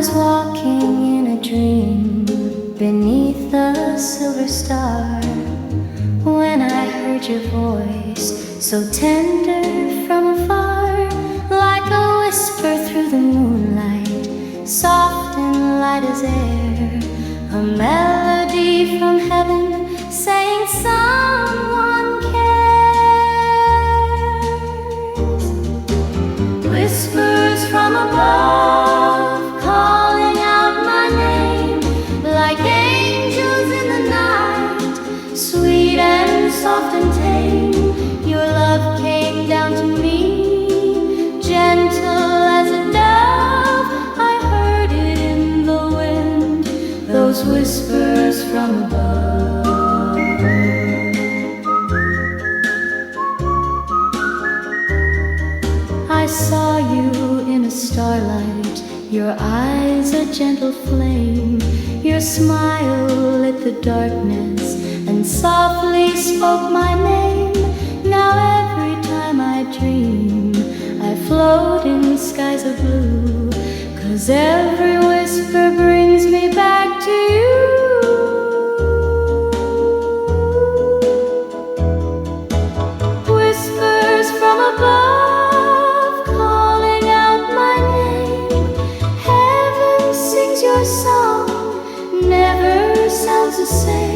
was walking in a dream beneath a silver star when I heard your voice, so tender from afar, like a whisper through the moonlight, soft and light as air, a melody from heaven saying someone cares. Whispers from above calling out my name, like angels in the night, sweet and soft and tame. Your love came down to me, gentle as a dove. I heard it in the wind, those whispers from above. I saw you in a starlight, your eyes a gentle flame, your smile lit the darkness and softly spoke my name. Now every time I dream, I float in skies of blue, 'cause every whisper brings me back to you. Whispers from above calling out my name, heaven sings your song, never sounds the same.